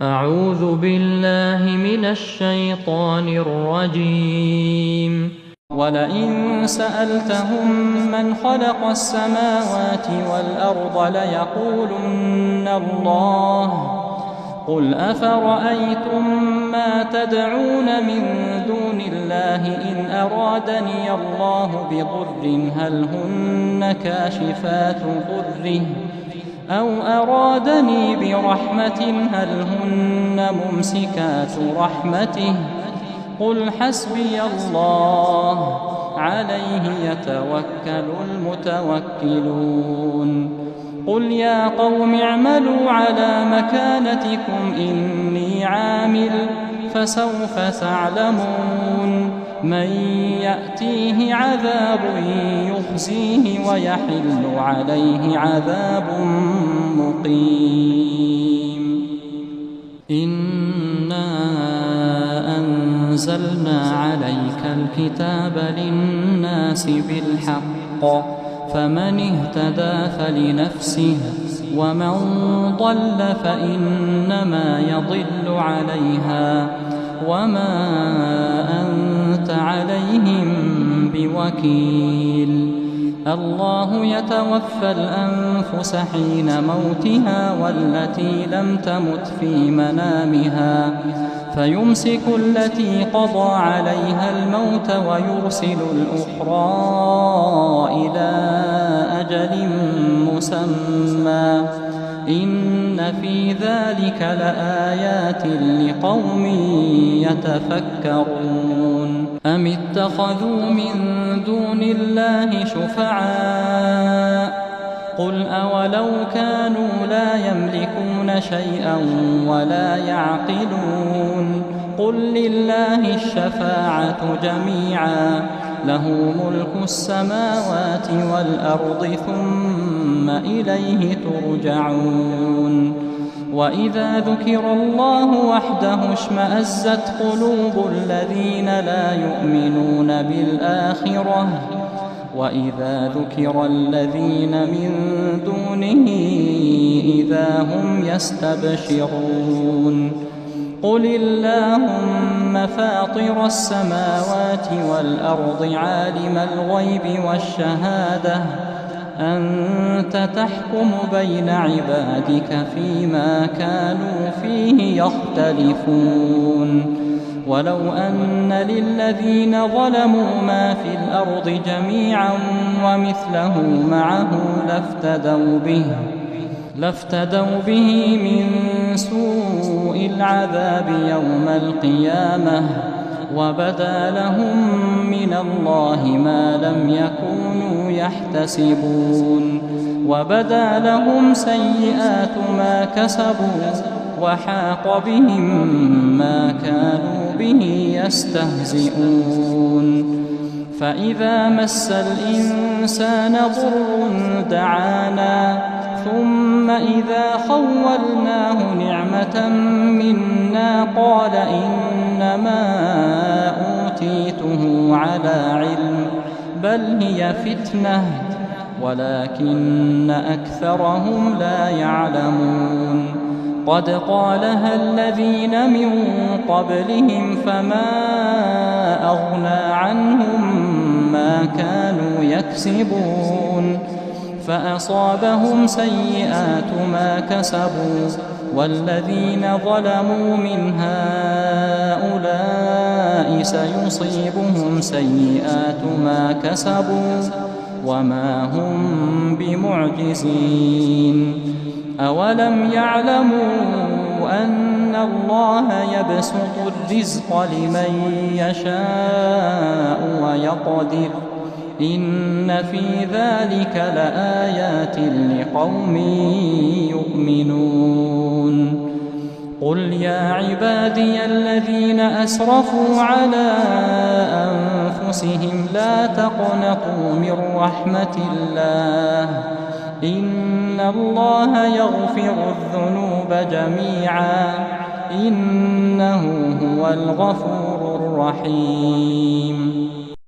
أعوذ بالله من الشيطان الرجيم. ولئن سألتهم من خلق السماوات والأرض ليقولن الله. قل أفرأيتم ما تدعون من دون الله إن أرادني الله بضر هل هن كاشفات ضره أو أرادني برحمة هل هن ممسكات رحمته قل حسبي الله عليه يتوكل المتوكلون. قل يا قوم اعملوا على مكانتكم إني عامل فسوف تعلمون من يأتيه عذاب يخزيه ويحل عليه عذاب مقيم. إنا أنزلنا عليك الكتاب للناس بالحق فمن اهتدى فلنفسه ومن ضل فإنما يضل عليها وما أنت عليهم بوكيل. الله يتوفى الأنفس حين موتها والتي لم تمت في منامها فيمسك التي قضى عليها الموت ويرسل الأخرى إلى أجل مسمى إن في ذلك لآيات لقوم يتفكرون. أم اتخذوا من دون الله شفعاء قل أولو كانوا لا يملكون شيئا ولا يعقلون قل لله الشفاعة جميعا له ملك السماوات والأرض ثم إليه ترجعون. وإذا ذكر الله وحده اشمأزت قلوب الذين لا يؤمنون بالآخرة وإذا ذكر الذين من دونه إذا هم يستبشرون. قل اللهم فاطر السماوات والأرض عالم الغيب والشهادة أنت تحكم بين عبادك فيما كانوا فيه يختلفون. ولو أن للذين ظلموا ما في الأرض جميعا ومثله معه لافتدوا به من سوء العذاب يوم القيامة وبدا لهم من الله ما لم يكونوا يحتسبون وبدا لهم سيئات ما كسبوا وحاق بهم ما كانوا به يستهزئون. فإذا مس الإنسان ضر دعانا ثم إذا خولناه نعمة منا قال إنما أوتيته على علم بل هي فتنة ولكن أكثرهم لا يعلمون. قد قالها الذين من قبلهم فما أغنى عنهم ما كانوا يكسبون فأصابهم سيئات ما كسبوا والذين ظلموا من هؤلاء سيصيبهم سيئات ما كسبوا وما هم بمعجزين. أولم يعلموا أن الله يبسط الرزق لمن يشاء ويقدر إن في ذلك لآيات لقوم يؤمنون. قل يا عبادي الذين أسرفوا على أنفسهم لا تقنطوا من رحمة الله إن الله يغفر الذنوب جميعا إنه هو الغفور الرحيم.